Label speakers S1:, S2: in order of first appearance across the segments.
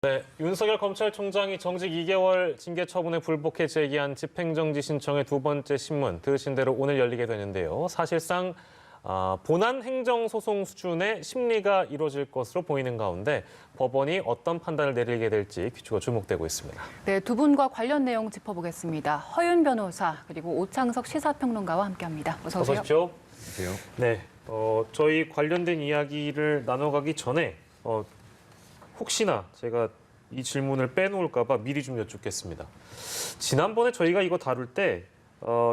S1: 네, 윤석열 검찰총장이 정직 2개월 징계 처분에 불복해 제기한 집행정지 신청의 두 번째 신문, 들으신 대로 오늘 열리게 되는데요. 사실상 본안 행정소송 수준의 심리가 이루어질 것으로 보이는 가운데 법원이 어떤 판단을 내리게 될지 귀추가 주목되고 있습니다.
S2: 네, 두 분과 관련 내용 짚어보겠습니다. 허윤 변호사 그리고 오창석 시사평론가와 함께합니다. 어서 오세요.
S1: 어서 오십시오.
S3: 안녕하세요.
S1: 네, 저희 관련된 이야기를 나눠가기 전에 혹시나 제가 이 질문을 빼놓을까 봐 미리 좀 여쭙겠습니다. 지난번에 저희가 이거 다룰 때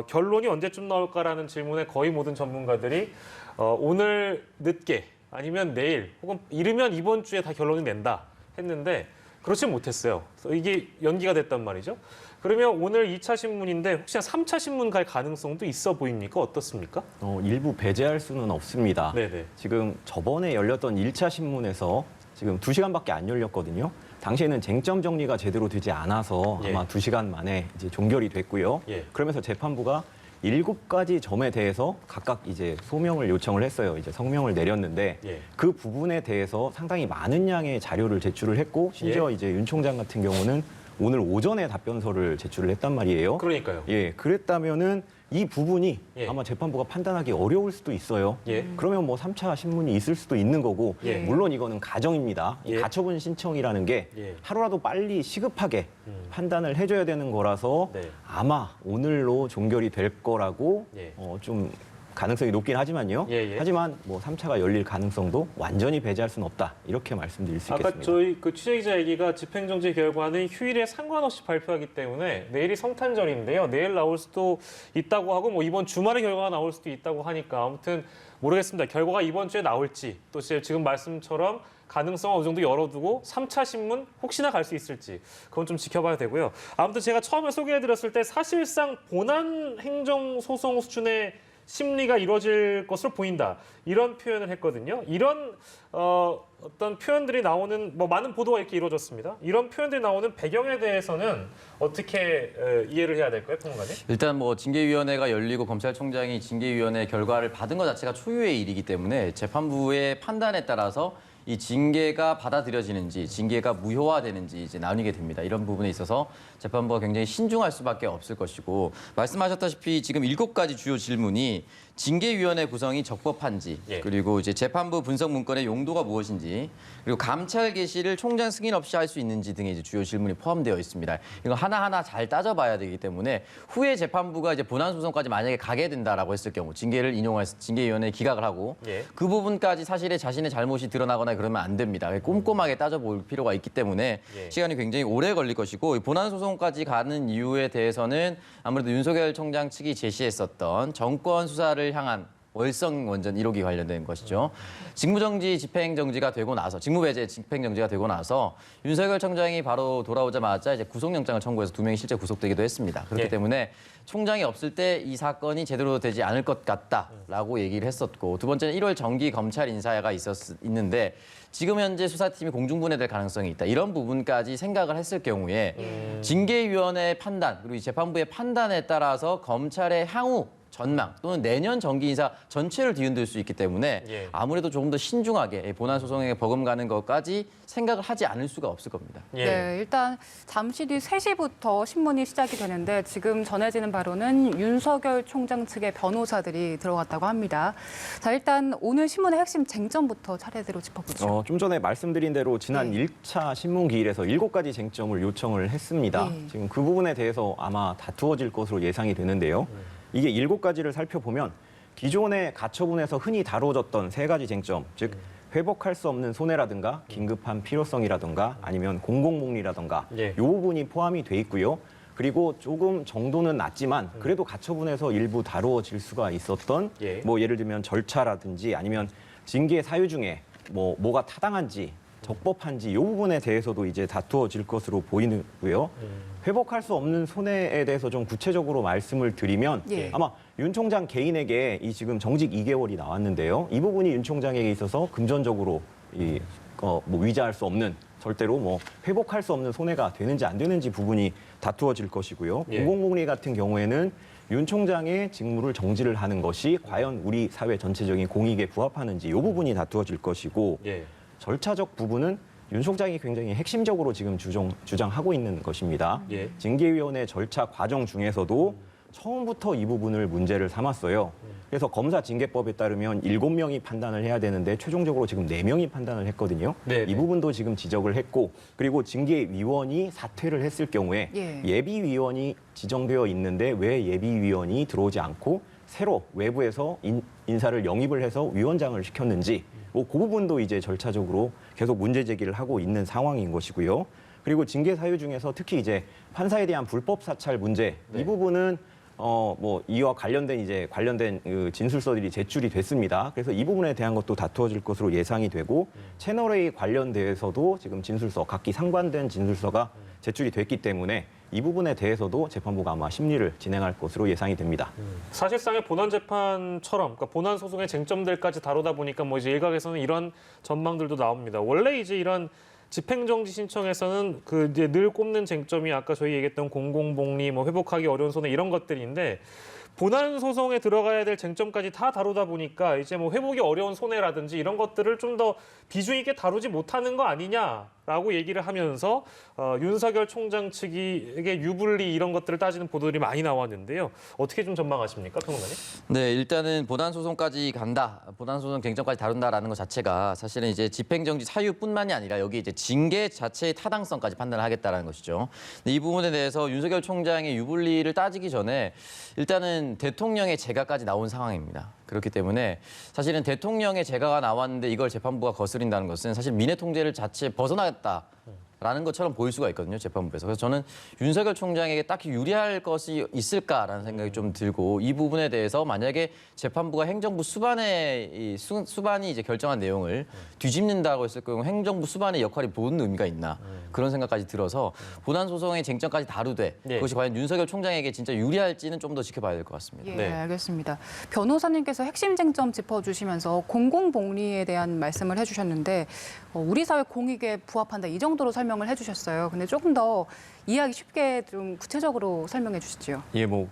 S1: 결론이 언제쯤 나올까라는 질문에 거의 모든 전문가들이 오늘 늦게 아니면 내일 혹은 이르면 이번 주에 다 결론이 낸다 했는데 그렇지 못했어요. 그래서 이게 연기가 됐단 말이죠. 그러면 오늘 2차 신문인데 혹시나 3차 신문 갈 가능성도 있어 보입니까? 어떻습니까?
S3: 일부 배제할 수는 없습니다.
S1: 네네.
S3: 지금 저번에 열렸던 1차 신문에서 지금 2시간밖에 안 열렸거든요. 당시에는 쟁점 정리가 제대로 되지 않아서
S1: 예.
S3: 아마 2시간 만에 이제 종결이 됐고요.
S1: 예.
S3: 그러면서 재판부가 7가지 점에 대해서 각각 이제 소명을 요청을 했어요. 이제 성명을 내렸는데
S1: 예.
S3: 그 부분에 대해서 상당히 많은 양의 자료를 제출을 했고 심지어
S1: 예.
S3: 이제 윤 총장 같은 경우는 오늘 오전에 답변서를 제출을 했단 말이에요.
S1: 그러니까요.
S3: 예, 그랬다면은 이 부분이
S1: 예.
S3: 아마 재판부가 판단하기 어려울 수도 있어요.
S1: 예.
S3: 그러면 뭐 3차 신문이 있을 수도 있는 거고,
S1: 예.
S3: 물론 이거는 가정입니다. 이
S1: 예.
S3: 가처분 신청이라는 게
S1: 예.
S3: 하루라도 빨리 시급하게 판단을 해줘야 되는 거라서
S1: 네.
S3: 아마 오늘로 종결이 될 거라고
S1: 예.
S3: 좀 가능성이 높긴 하지만요.
S1: 예, 예.
S3: 하지만 뭐 3차가 열릴 가능성도 완전히 배제할 수는 없다. 이렇게 말씀드릴 수
S1: 아까
S3: 있겠습니다.
S1: 저희 그 취재기자 얘기가 집행정지 결과는 휴일에 상관없이 발표하기 때문에 내일이 성탄절인데요. 내일 나올 수도 있다고 하고 뭐 이번 주말에 결과가 나올 수도 있다고 하니까 아무튼 모르겠습니다. 결과가 이번 주에 나올지 또 지금 말씀처럼 가능성 어느 정도 열어두고 3차 신문 혹시나 갈 수 있을지 그건 좀 지켜봐야 되고요. 아무튼 제가 처음에 소개해드렸을 때 사실상 본안 행정소송 수준의 심리가 이루어질 것으로 보인다. 이런 표현을 했거든요. 이런 어떤 표현들이 나오는 뭐 많은 보도가 이렇게 이루어졌습니다. 이런 표현들이 나오는 배경에 대해서는 어떻게 이해를 해야 될까요, 평론가님?
S4: 일단 뭐 징계위원회가 열리고 검찰총장이 징계위원회 결과를 받은 것 자체가 초유의 일이기 때문에 재판부의 판단에 따라서 이 징계가 받아들여지는지 징계가 무효화되는지 이제 나뉘게 됩니다. 이런 부분에 있어서 재판부가 굉장히 신중할 수밖에 없을 것이고 말씀하셨다시피 지금 7가지 주요 질문이 징계위원회 구성이 적법한지
S1: 예.
S4: 그리고 이제 재판부 분석 문건의 용도가 무엇인지 그리고 감찰 개시를 총장 승인 없이 할 수 있는지 등의 이제 주요 질문이 포함되어 있습니다. 이거 하나하나 잘 따져봐야 되기 때문에 후에 재판부가 이제 본안 소송까지 만약에 가게 된다라고 했을 경우 징계를 인용해서 징계위원회에 기각을 하고
S1: 예.
S4: 그 부분까지 사실의 자신의 잘못이 드러나거나 그러면 안 됩니다. 꼼꼼하게 따져볼 필요가 있기 때문에
S1: 예.
S4: 시간이 굉장히 오래 걸릴 것이고 본안 소송까지 가는 이유에 대해서는 아무래도 윤석열 총장 측이 제시했었던 정권 수사를 향한 월성 원전 1호기 관련된 것이죠. 직무정지 집행정지가 되고 나서 직무배제 집행정지가 되고 나서 윤석열 총장이 바로 돌아오자마자 이제 구속영장을 청구해서 2명이 실제 구속되기도 했습니다. 그렇기
S1: 예.
S4: 때문에 총장이 없을 때 이 사건이 제대로 되지 않을 것 같다라고 얘기를 했었고 두 번째는 1월 정기 검찰 인사가 있는데 지금 현재 수사팀이 공중분해될 가능성이 있다. 이런 부분까지 생각을 했을 경우에 징계위원회의 판단 그리고 이 재판부의 판단에 따라서 검찰의 향후 전망 또는 내년 정기 인사 전체를 뒤흔들 수 있기 때문에
S1: 예.
S4: 아무래도 조금 더 신중하게 본안 소송에 버금가는 것까지 생각을 하지 않을 수가 없을 겁니다.
S1: 예.
S2: 네, 일단 잠시 뒤 3시부터 신문이 시작이 되는데 지금 전해지는 바로는 윤석열 총장 측의 변호사들이 들어갔다고 합니다. 자, 일단 오늘 신문의 핵심 쟁점부터 차례대로 짚어보죠.
S3: 좀 전에 말씀드린 대로 지난 1차 신문 기일에서 7가지 쟁점을 요청을 했습니다. 지금 그 부분에 대해서 아마 다투어질 것으로 예상이 되는데요. 이게 7가지를 살펴보면 기존의 가처분에서 흔히 다뤄졌던 3가지 쟁점, 즉 회복할 수 없는 손해라든가 긴급한 필요성이라든가 아니면 공공복리라든가
S1: 예.
S3: 이 부분이 포함이 돼 있고요. 그리고 조금 정도는 낮지만 그래도 가처분에서 일부 다루어질 수가 있었던
S1: 예.
S3: 뭐 예를 들면 절차라든지 아니면 징계 사유 중에 뭐가 타당한지 적법한지 이 부분에 대해서도 이제 다투어질 것으로 보이고요. 회복할 수 없는 손해에 대해서 좀 구체적으로 말씀을 드리면
S2: 예.
S3: 아마 윤 총장 개인에게 이 지금 정직 2개월이 나왔는데요. 이 부분이 윤 총장에게 있어서 금전적으로 뭐 위자할 수 없는 절대로 뭐 회복할 수 없는 손해가 되는지 안 되는지 부분이 다투어질 것이고요.
S1: 예.
S3: 공공복리 같은 경우에는 윤 총장의 직무를 정지를 하는 것이 과연 우리 사회 전체적인 공익에 부합하는지 이 부분이 다투어질 것이고
S1: 예.
S3: 절차적 부분은 윤 총장이 굉장히 핵심적으로 지금 주장하고 있는 것입니다.
S1: 예.
S3: 징계위원회 절차 과정 중에서도 처음부터 이 부분을 문제를 삼았어요. 그래서 검사 징계법에 따르면 7명이 판단을 해야 되는데 최종적으로 지금 4명이 판단을 했거든요.
S1: 네,
S3: 이
S1: 네.
S3: 부분도 지금 지적을 했고 그리고 징계위원이 사퇴를 했을 경우에
S2: 예.
S3: 예비위원이 지정되어 있는데 왜 예비위원이 들어오지 않고 새로 외부에서 인사를 영입을 해서 위원장을 시켰는지 그 부분도 이제 절차적으로 계속 문제 제기를 하고 있는 상황인 것이고요. 그리고 징계 사유 중에서 특히 이제 판사에 대한 불법 사찰 문제
S1: 네.
S3: 이 부분은 이와 관련된 그 진술서들이 제출이 됐습니다. 그래서 이 부분에 대한 것도 다투어질 것으로 예상이 되고 채널A 관련돼서도 지금 진술서 각기 상반된 진술서가 제출이 됐기 때문에 이 부분에 대해서도 재판부가 아마 심리를 진행할 것으로 예상이 됩니다.
S1: 사실상의 본안 재판처럼, 그러니까 본안 소송의 쟁점들까지 다루다 보니까 뭐 이제 일각에서는 이런 전망들도 나옵니다. 원래 이제 이런 집행정지 신청에서는 그 이제 늘 꼽는 쟁점이 아까 저희 얘기했던 공공복리, 뭐 회복하기 어려운 손해 이런 것들인데 본안 소송에 들어가야 될 쟁점까지 다 다루다 보니까 이제 뭐 회복이 어려운 손해라든지 이런 것들을 좀 더 비중 있게 다루지 못하는 거 아니냐라고 얘기를 하면서 윤석열 총장 측에게 유불리 이런 것들을 따지는 보도들이 많이 나왔는데요. 어떻게 좀 전망하십니까, 평론가님?
S4: 네, 일단은 본안 소송까지 간다, 본안 소송 쟁점까지 다룬다라는 것 자체가 사실은 이제 집행정지 사유뿐만이 아니라 여기 이제 징계 자체의 타당성까지 판단을 하겠다라는 것이죠. 근데 이 부분에 대해서 윤석열 총장의 유불리를 따지기 전에 일단은 대통령의 재가까지 나온 상황입니다. 그렇기 때문에 사실은 대통령의 재가가 나왔는데 이걸 재판부가 거스린다는 것은 사실 민해 통제를 자체에 벗어났다라는 것처럼 보일 수가 있거든요, 재판부에서. 그래서 저는 윤석열 총장에게 딱히 유리할 것이 있을까라는 생각이 좀 들고 이 부분에 대해서 만약에 재판부가 행정부 수반이 이제 결정한 내용을 뒤집는다고 했을 경우 행정부 수반의 역할이 무슨 의미가 있나 그런 생각까지 들어서 본안 소송의 쟁점까지 다루되
S1: 네.
S4: 그것이 과연 윤석열 총장에게 진짜 유리할지는 좀 더 지켜봐야 될 것 같습니다.
S2: 예,
S1: 네.
S2: 알겠습니다. 변호사님께서 핵심 쟁점 짚어주시면서 공공복리에 대한 말씀을 해주셨는데 우리 사회 공익에 부합한다 이 정도로 설명을 해주셨어요. 근데 조금 더 이해하기 쉽게 좀 구체적으로 설명해 주시죠.
S3: 예, 뭐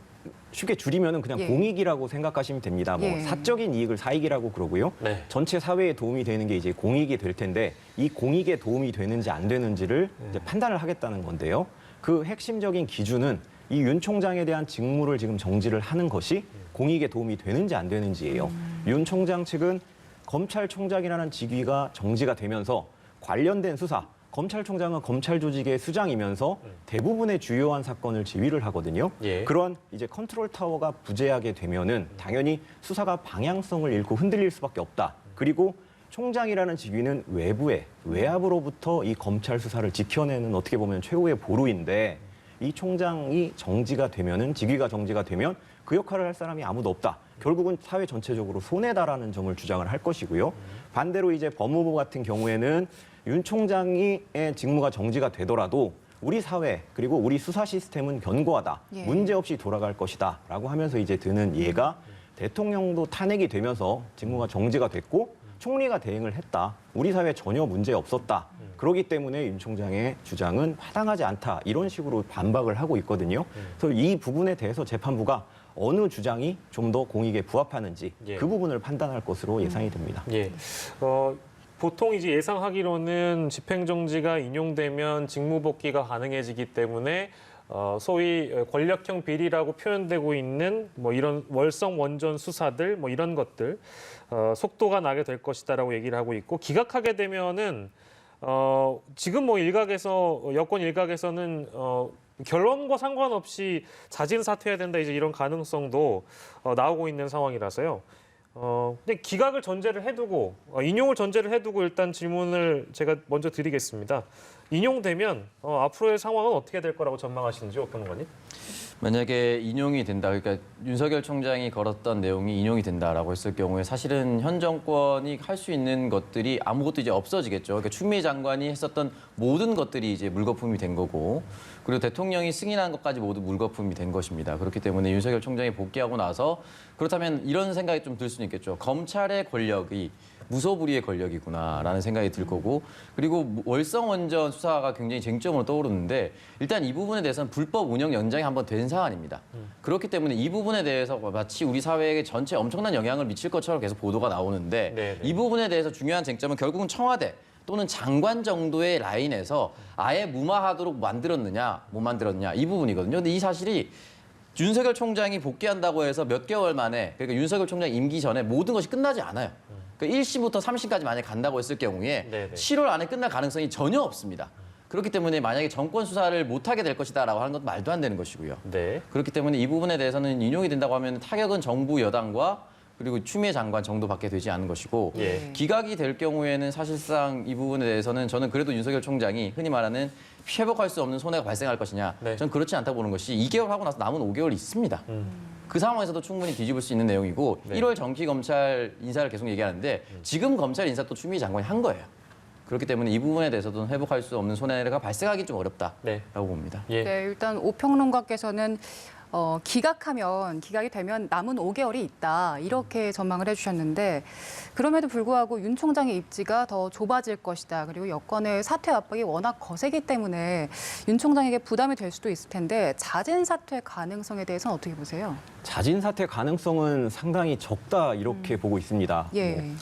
S3: 쉽게 줄이면은 그냥
S2: 예.
S3: 공익이라고 생각하시면 됩니다. 뭐
S2: 예.
S3: 사적인 이익을 사익이라고 그러고요.
S1: 네.
S3: 전체 사회에 도움이 되는 게 이제 공익이 될 텐데 이 공익에 도움이 되는지 안 되는지를 이제 판단을 하겠다는 건데요. 그 핵심적인 기준은 이 윤 총장에 대한 직무를 지금 정지를 하는 것이 공익에 도움이 되는지 안 되는지예요. 윤 총장 측은 검찰총장이라는 직위가 정지가 되면서 관련된 수사, 검찰총장은 검찰 조직의 수장이면서 대부분의 주요한 사건을 지휘를 하거든요.
S1: 예.
S3: 그런 이제 컨트롤 타워가 부재하게 되면은 당연히 수사가 방향성을 잃고 흔들릴 수밖에 없다. 그리고 총장이라는 직위는 외압으로부터 이 검찰 수사를 지켜내는 어떻게 보면 최고의 보루인데 이 총장이 정지가 되면은 직위가 정지가 되면 그 역할을 할 사람이 아무도 없다. 결국은 사회 전체적으로 손해다라는 점을 주장을 할 것이고요. 반대로 이제 법무부 같은 경우에는 윤 총장의 직무가 정지가 되더라도 우리 사회 그리고 우리 수사 시스템은 견고하다.
S2: 예.
S3: 문제없이 돌아갈 것이다라고 하면서 이제 드는 예가 대통령도 탄핵이 되면서 직무가 정지가 됐고 총리가 대행을 했다. 우리 사회에 전혀 문제 없었다. 그렇기 때문에 윤 총장의 주장은 마땅하지 않다. 이런 식으로 반박을 하고 있거든요. 그래서 이 부분에 대해서 재판부가 어느 주장이 좀 더 공익에 부합하는지
S1: 예.
S3: 그 부분을 판단할 것으로 예상이 됩니다.
S1: 예. 보통 이제 예상하기로는 집행정지가 인용되면 직무복귀가 가능해지기 때문에 소위 권력형 비리라고 표현되고 있는 뭐 이런 월성 원전 수사들 뭐 이런 것들 속도가 나게 될 것이다라고 얘기를 하고 있고 기각하게 되면은 지금 뭐 여권 일각에서는 결론과 상관없이 자진 사퇴해야 된다 이제 이런 가능성도 나오고 있는 상황이라서요. 근데 기각을 전제를 해두고 인용을 전제를 해두고 일단 질문을 제가 먼저 드리겠습니다. 인용되면 앞으로의 상황은 어떻게 될 거라고 전망하시는지요, 평론가님?
S4: 만약에 인용이 된다, 그러니까 윤석열 총장이 걸었던 내용이 인용이 된다라고 했을 경우에 사실은 현 정권이 할 수 있는 것들이 아무것도 이제 없어지겠죠. 그러니까 추미애 장관이 했었던 모든 것들이 이제 물거품이 된 거고, 그리고 대통령이 승인한 것까지 모두 물거품이 된 것입니다. 그렇기 때문에 윤석열 총장이 복귀하고 나서 그렇다면 이런 생각이 좀 들 수는 있겠죠. 검찰의 권력이 무소불위의 권력이구나라는 생각이 들 거고, 그리고 월성 원전 수사가 굉장히 쟁점으로 떠오르는데 일단 이 부분에 대해서는 불법 운영 연장이 한번 된 사안입니다. 그렇기 때문에 이 부분에 대해서 마치 우리 사회에 전체 엄청난 영향을 미칠 것처럼 계속 보도가 나오는데
S1: 네네.
S4: 이 부분에 대해서 중요한 쟁점은 결국은 청와대 또는 장관 정도의 라인에서 아예 무마하도록 만들었느냐 못 만들었느냐 이 부분이거든요. 근데 이 사실이 윤석열 총장이 복귀한다고 해서 몇 개월 만에 그러니까 윤석열 총장 임기 전에 모든 것이 끝나지 않아요. 그러니까 1심부터 3심까지 만약에 간다고 했을 경우에
S1: 네네.
S4: 7월 안에 끝날 가능성이 전혀 없습니다. 그렇기 때문에 만약에 정권 수사를 못하게 될 것이다라고 하는 것도 말도 안 되는 것이고요.
S1: 네.
S4: 그렇기 때문에 이 부분에 대해서는 인용이 된다고 하면 타격은 정부 여당과 그리고 추미애 장관 정도밖에 되지 않은 것이고
S1: 예.
S4: 기각이 될 경우에는 사실상 이 부분에 대해서는 저는 그래도 윤석열 총장이 흔히 말하는 회복할 수 없는 손해가 발생할 것이냐
S1: 네.
S4: 저는 그렇지 않다고 보는 것이 2개월 하고 나서 남은 5개월이 있습니다. 그 상황에서도 충분히 뒤집을 수 있는 내용이고
S1: 네.
S4: 1월 정기 검찰 인사를 계속 얘기하는데 지금 검찰 인사 또 추미애 장관이 한 거예요. 그렇기 때문에 이 부분에 대해서도 회복할 수 없는 손해가 발생하기 좀 어렵다라고
S1: 네.
S4: 봅니다.
S1: 예.
S2: 네, 일단 오평론가께서는 기각이 되면 남은 5개월이 있다 이렇게 전망을 해주셨는데 그럼에도 불구하고 윤 총장의 입지가 더 좁아질 것이다. 그리고 여권의 사퇴 압박이 워낙 거세기 때문에 윤 총장에게 부담이 될 수도 있을 텐데 자진 사퇴 가능성에 대해서는 어떻게 보세요?
S3: 자진 사퇴 가능성은 상당히 적다 이렇게 보고 있습니다.
S2: 예.
S3: 뭐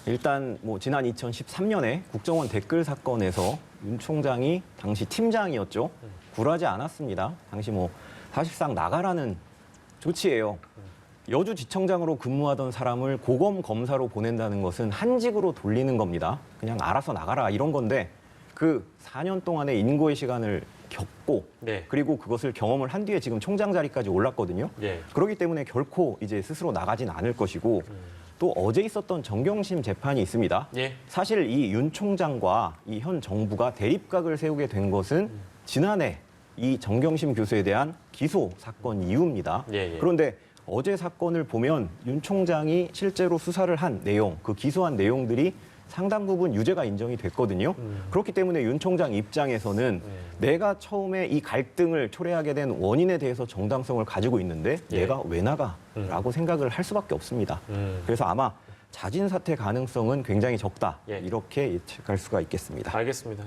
S3: 일단 지난 2013년에 국정원 댓글 사건에서 윤 총장이 당시 팀장이었죠. 굴하지 않았습니다. 당시 사실상 나가라는 조치예요. 여주지청장으로 근무하던 사람을 고검 검사로 보낸다는 것은 한직으로 돌리는 겁니다. 그냥 알아서 나가라 이런 건데 그 4년 동안의 인고의 시간을 겪고
S1: 네.
S3: 그리고 그것을 경험을 한 뒤에 지금 총장 자리까지 올랐거든요.
S1: 예.
S3: 그렇기 때문에 결코 이제 스스로 나가진 않을 것이고 또 어제 있었던 정경심 재판이 있습니다.
S1: 예.
S3: 사실 이 윤 총장과 이 현 정부가 대립각을 세우게 된 것은 지난해 이 정경심 교수에 대한 기소 사건 이후입니다.
S1: 예, 예.
S3: 그런데 어제 사건을 보면 윤 총장이 실제로 수사를 한 내용, 그 기소한 내용들이 상당 부분 유죄가 인정이 됐거든요. 그렇기 때문에 윤 총장 입장에서는 내가 처음에 이 갈등을 초래하게 된 원인에 대해서 정당성을 가지고 있는데
S1: 예.
S3: 내가 왜 나가라고 생각을 할 수밖에 없습니다. 그래서 아마 자진 사퇴 가능성은 굉장히 적다
S1: 예.
S3: 이렇게 예측할 수가 있겠습니다.
S1: 알겠습니다.